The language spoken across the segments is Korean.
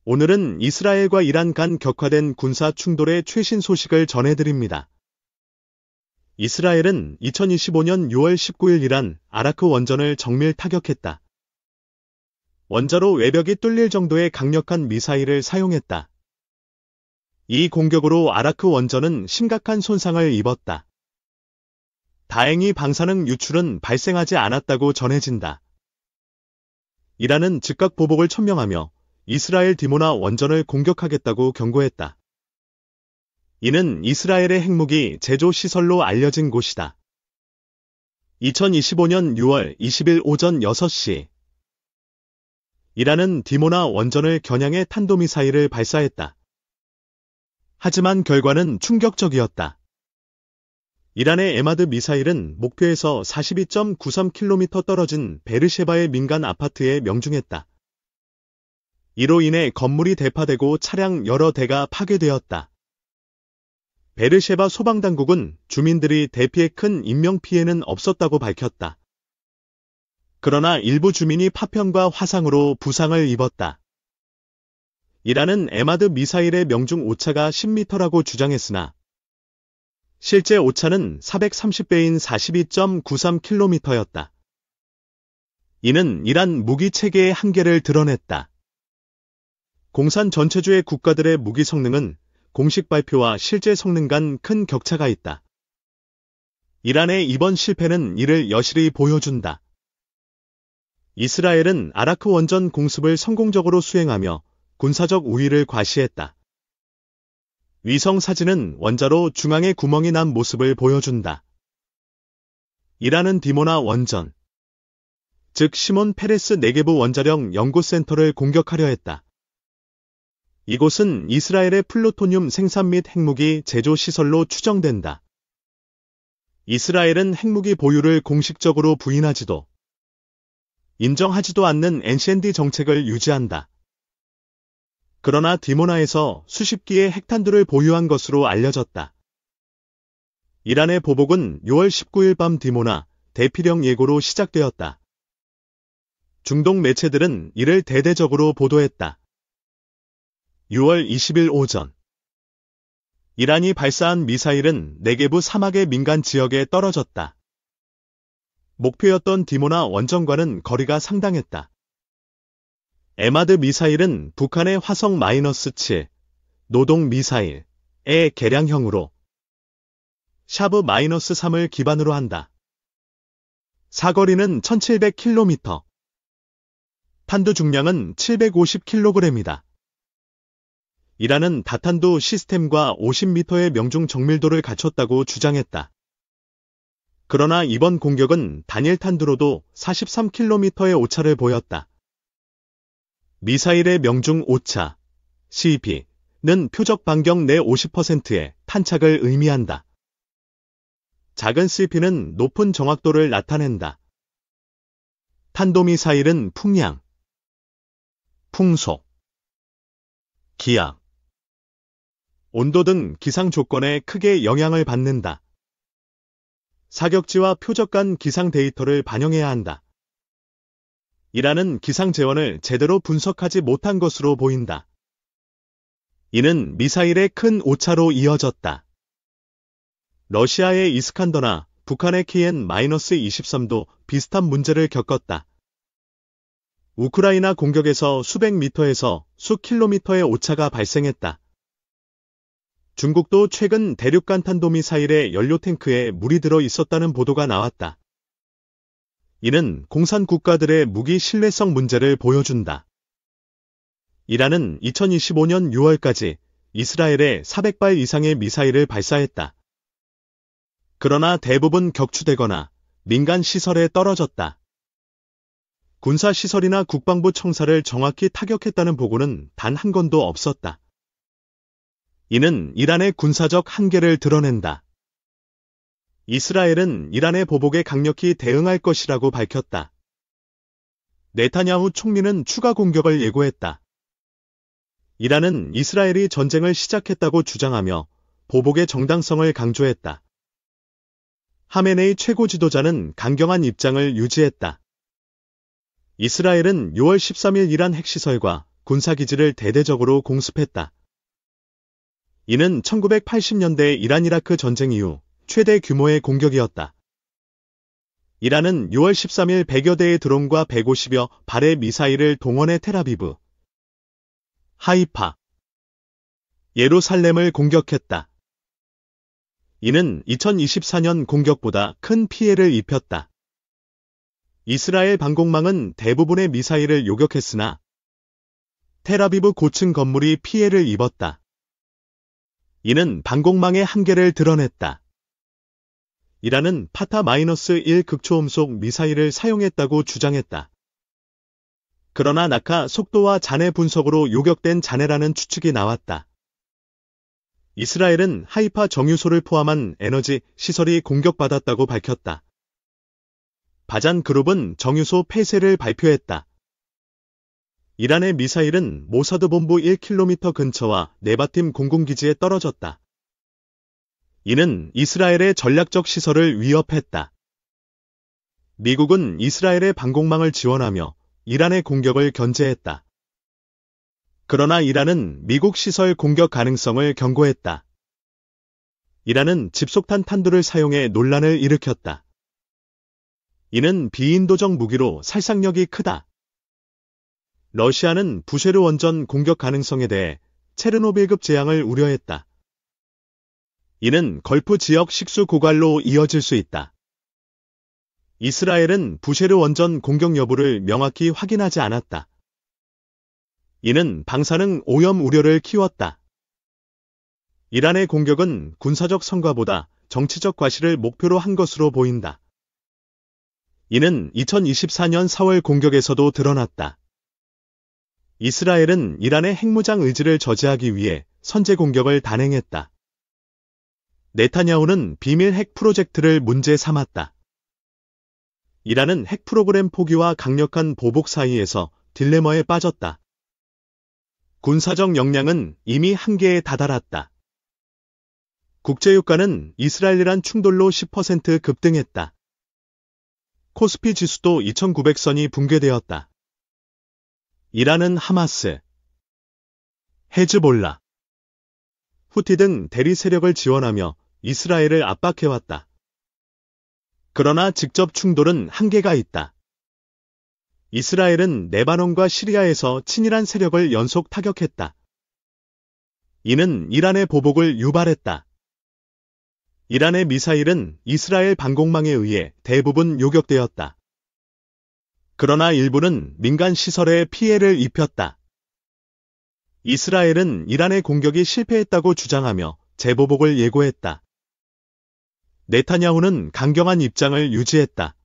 오늘은 이스라엘과 이란 간 격화된 군사 충돌의 최신 소식을 전해드립니다. 이스라엘은 2025년 6월 19일 이란 아라크 원전을 정밀 타격했다. 원자로 외벽이 뚫릴 정도의 강력한 미사일을 사용했다. 이 공격으로 아라크 원전은 심각한 손상을 입었다. 다행히 방사능 유출은 발생하지 않았다고 전해진다. 이란은 즉각 보복을 천명하며 이스라엘 디모나 원전을 공격하겠다고 경고했다. 이는 이스라엘의 핵무기 제조 시설로 알려진 곳이다. 2025년 6월 20일 오전 6시 이란은 디모나 원전을 겨냥해 탄도미사일을 발사했다. 하지만 결과는 충격적이었다. 이란의 에마드 미사일은 목표에서 42.93km 떨어진 베르셰바의 민간 아파트에 명중했다. 이로 인해 건물이 대파되고 차량 여러 대가 파괴되었다. 베르셰바 소방당국은 주민들이 대피해 큰 인명피해는 없었다고 밝혔다. 그러나 일부 주민이 파편과 화상으로 부상을 입었다. 이란은 에마드 미사일의 명중 오차가 10m라고 주장했으나 실제 오차는 430배인 42.93km였다. 이는 이란 무기 체계의 한계를 드러냈다. 공산 전체주의 국가들의 무기 성능은 공식 발표와 실제 성능 간 큰 격차가 있다. 이란의 이번 실패는 이를 여실히 보여준다. 이스라엘은 아라크 원전 공습을 성공적으로 수행하며 군사적 우위를 과시했다. 위성 사진은 원자로 중앙에 구멍이 난 모습을 보여준다. 이란은 디모나 원전, 즉 시몬 페레스 네게브 원자력 연구센터를 공격하려 했다. 이곳은 이스라엘의 플루토늄 생산 및 핵무기 제조 시설로 추정된다. 이스라엘은 핵무기 보유를 공식적으로 부인하지도 인정하지도 않는 NCND 정책을 유지한다. 그러나 디모나에서 수십 기의 핵탄두를 보유한 것으로 알려졌다. 이란의 보복은 6월 19일 밤 디모나 대피령 예고로 시작되었다. 중동 매체들은 이를 대대적으로 보도했다. 6월 20일 오전 이란이 발사한 미사일은 네게브 사막의 민간 지역에 떨어졌다. 목표였던 디모나 원전과는 거리가 상당했다. 에마드 미사일은 북한의 화성-7 노동 미사일의 개량형으로 샤브-3을 기반으로 한다. 사거리는 1700km, 탄두 중량은 750kg이다. 이란은 다탄두 시스템과 50m의 명중 정밀도를 갖췄다고 주장했다. 그러나 이번 공격은 단일 탄두로도 43km의 오차를 보였다. 미사일의 명중 오차, CP는 표적 반경 내 50%의 탄착을 의미한다. 작은 CP는 높은 정확도를 나타낸다. 탄도미사일은 풍량, 풍속, 기압, 온도 등 기상 조건에 크게 영향을 받는다. 사격지와 표적 간 기상 데이터를 반영해야 한다. 이란은 기상 재원을 제대로 분석하지 못한 것으로 보인다. 이는 미사일의 큰 오차로 이어졌다. 러시아의 이스칸더나 북한의 KN-23도 비슷한 문제를 겪었다. 우크라이나 공격에서 수백 미터에서 수 킬로미터의 오차가 발생했다. 중국도 최근 대륙간 탄도미사일의 연료 탱크에 물이 들어 있었다는 보도가 나왔다. 이는 공산 국가들의 무기 신뢰성 문제를 보여준다. 이란은 2025년 6월까지 이스라엘에 400발 이상의 미사일을 발사했다. 그러나 대부분 격추되거나 민간 시설에 떨어졌다. 군사시설이나 국방부 청사를 정확히 타격했다는 보고는 단 한 건도 없었다. 이는 이란의 군사적 한계를 드러낸다. 이스라엘은 이란의 보복에 강력히 대응할 것이라고 밝혔다. 네타냐후 총리는 추가 공격을 예고했다. 이란은 이스라엘이 전쟁을 시작했다고 주장하며 보복의 정당성을 강조했다. 하메네이 최고 지도자는 강경한 입장을 유지했다. 이스라엘은 6월 13일 이란 핵시설과 군사기지를 대대적으로 공습했다. 이는 1980년대 이란-이라크 전쟁 이후 최대 규모의 공격이었다. 이란은 6월 13일 100여 대의 드론과 150여 발의 미사일을 동원해 텔아비브, 하이파, 예루살렘을 공격했다. 이는 2024년 공격보다 큰 피해를 입혔다. 이스라엘 방공망은 대부분의 미사일을 요격했으나 텔아비브 고층 건물이 피해를 입었다. 이는 방공망의 한계를 드러냈다. 이란은 파타-1 극초음속 미사일을 사용했다고 주장했다. 그러나 낙하 속도와 잔해 분석으로 요격된 잔해라는 추측이 나왔다. 이스라엘은 하이파 정유소를 포함한 에너지 시설이 공격받았다고 밝혔다. 바잔 그룹은 정유소 폐쇄를 발표했다. 이란의 미사일은 모사드 본부 1km 근처와 네바팀 공군기지에 떨어졌다. 이는 이스라엘의 전략적 시설을 위협했다. 미국은 이스라엘의 방공망을 지원하며 이란의 공격을 견제했다. 그러나 이란은 미국 시설 공격 가능성을 경고했다. 이란은 집속탄 탄두를 사용해 논란을 일으켰다. 이는 비인도적 무기로 살상력이 크다. 러시아는 부쉐르 원전 공격 가능성에 대해 체르노빌급 재앙을 우려했다. 이는 걸프 지역 식수 고갈로 이어질 수 있다. 이스라엘은 부쉐르 원전 공격 여부를 명확히 확인하지 않았다. 이는 방사능 오염 우려를 키웠다. 이란의 공격은 군사적 성과보다 정치적 과실을 목표로 한 것으로 보인다. 이는 2024년 4월 공격에서도 드러났다. 이스라엘은 이란의 핵무장 의지를 저지하기 위해 선제 공격을 단행했다. 네타냐후는 비밀 핵 프로젝트를 문제 삼았다. 이란은 핵 프로그램 포기와 강력한 보복 사이에서 딜레마에 빠졌다. 군사적 역량은 이미 한계에 다다랐다. 국제유가는 이스라엘-이란 충돌로 10% 급등했다. 코스피 지수도 2900선이 붕괴되었다. 이란은 하마스, 헤즈볼라, 후티 등 대리 세력을 지원하며 이스라엘을 압박해왔다. 그러나 직접 충돌은 한계가 있다. 이스라엘은 레바논과 시리아에서 친이란 세력을 연속 타격했다. 이는 이란의 보복을 유발했다. 이란의 미사일은 이스라엘 방공망에 의해 대부분 요격되었다. 그러나 일부는 민간 시설에 피해를 입혔다. 이스라엘은 이란의 공격이 실패했다고 주장하며 재보복을 예고했다. 네타냐후는 강경한 입장을 유지했다.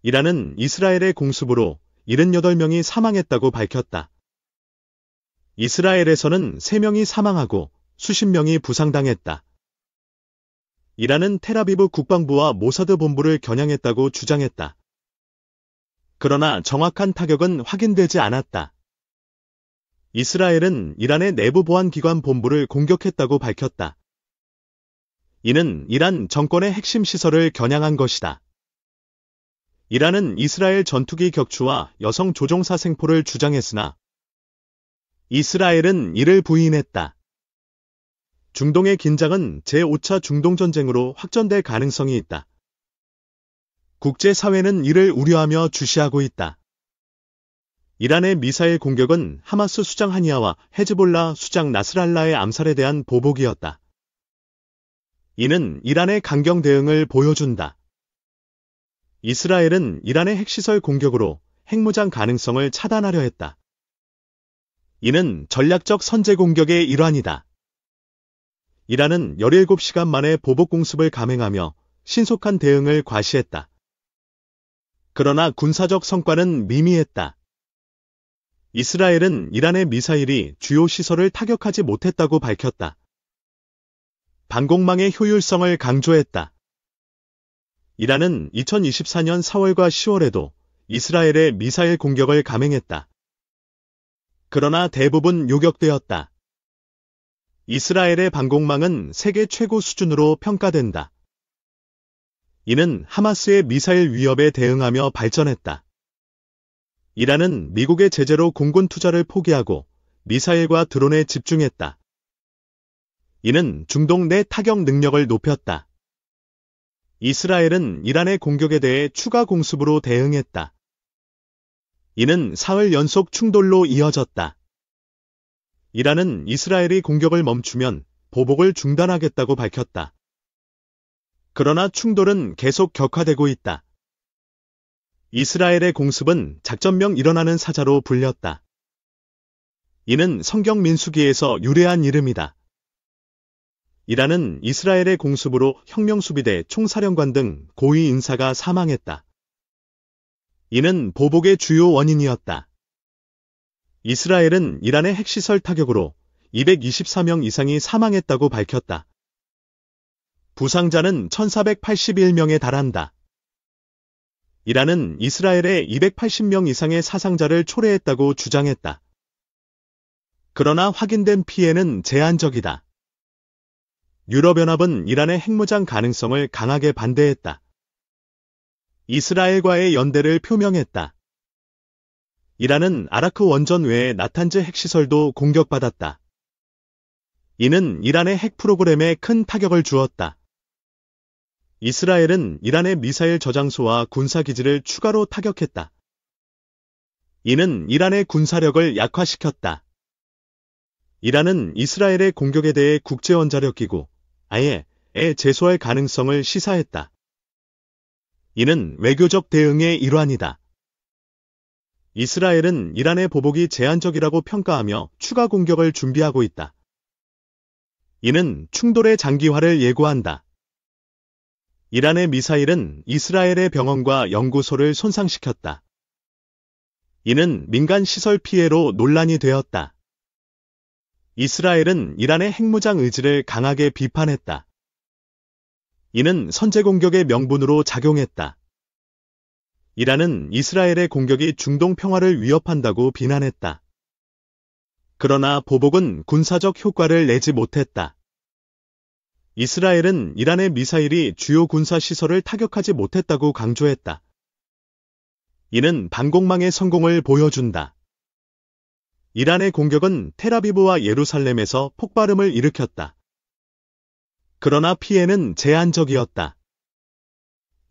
이란은 이스라엘의 공습으로 78명이 사망했다고 밝혔다. 이스라엘에서는 3명이 사망하고 수십 명이 부상당했다. 이란은 텔아비브 국방부와 모사드 본부를 겨냥했다고 주장했다. 그러나 정확한 타격은 확인되지 않았다. 이스라엘은 이란의 내부 보안기관 본부를 공격했다고 밝혔다. 이는 이란 정권의 핵심 시설을 겨냥한 것이다. 이란은 이스라엘 전투기 격추와 여성 조종사 생포를 주장했으나 이스라엘은 이를 부인했다. 중동의 긴장은 제5차 중동전쟁으로 확전될 가능성이 있다. 국제사회는 이를 우려하며 주시하고 있다. 이란의 미사일 공격은 하마스 수장 하니아와 헤즈볼라 수장 나스랄라의 암살에 대한 보복이었다. 이는 이란의 강경 대응을 보여준다. 이스라엘은 이란의 핵시설 공격으로 핵무장 가능성을 차단하려 했다. 이는 전략적 선제 공격의 일환이다. 이란은 17시간 만에 보복 공습을 감행하며 신속한 대응을 과시했다. 그러나 군사적 성과는 미미했다. 이스라엘은 이란의 미사일이 주요 시설을 타격하지 못했다고 밝혔다. 방공망의 효율성을 강조했다. 이란은 2024년 4월과 10월에도 이스라엘의 미사일 공격을 감행했다. 그러나 대부분 요격되었다. 이스라엘의 방공망은 세계 최고 수준으로 평가된다. 이는 하마스의 미사일 위협에 대응하며 발전했다. 이란은 미국의 제재로 공군 투자를 포기하고 미사일과 드론에 집중했다. 이는 중동 내 타격 능력을 높였다. 이스라엘은 이란의 공격에 대해 추가 공습으로 대응했다. 이는 사흘 연속 충돌로 이어졌다. 이란은 이스라엘이 공격을 멈추면 보복을 중단하겠다고 밝혔다. 그러나 충돌은 계속 격화되고 있다. 이스라엘의 공습은 작전명 일어나는 사자로 불렸다. 이는 성경 민수기에서 유래한 이름이다. 이란은 이스라엘의 공습으로 혁명수비대 총사령관 등 고위 인사가 사망했다. 이는 보복의 주요 원인이었다. 이스라엘은 이란의 핵시설 타격으로 224명 이상이 사망했다고 밝혔다. 부상자는 1481명에 달한다. 이란은 이스라엘의 280명 이상의 사상자를 초래했다고 주장했다. 그러나 확인된 피해는 제한적이다. 유럽연합은 이란의 핵무장 가능성을 강하게 반대했다. 이스라엘과의 연대를 표명했다. 이란은 아라크 원전 외에 나탄즈 핵시설도 공격받았다. 이는 이란의 핵 프로그램에 큰 타격을 주었다. 이스라엘은 이란의 미사일 저장소와 군사기지를 추가로 타격했다. 이는 이란의 군사력을 약화시켰다. 이란은 이스라엘의 공격에 대해 국제원자력기구 IAEA에 제소할 가능성을 시사했다. 이는 외교적 대응의 일환이다. 이스라엘은 이란의 보복이 제한적이라고 평가하며 추가 공격을 준비하고 있다. 이는 충돌의 장기화를 예고한다. 이란의 미사일은 이스라엘의 병원과 연구소를 손상시켰다. 이는 민간 시설 피해로 논란이 되었다. 이스라엘은 이란의 핵무장 의지를 강하게 비판했다. 이는 선제 공격의 명분으로 작용했다. 이란은 이스라엘의 공격이 중동 평화를 위협한다고 비난했다. 그러나 보복은 군사적 효과를 내지 못했다. 이스라엘은 이란의 미사일이 주요 군사 시설을 타격하지 못했다고 강조했다. 이는 방공망의 성공을 보여준다. 이란의 공격은 텔아비브와 예루살렘에서 폭발음을 일으켰다. 그러나 피해는 제한적이었다.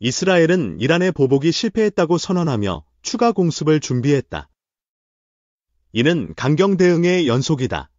이스라엘은 이란의 보복이 실패했다고 선언하며 추가 공습을 준비했다. 이는 강경 대응의 연속이다.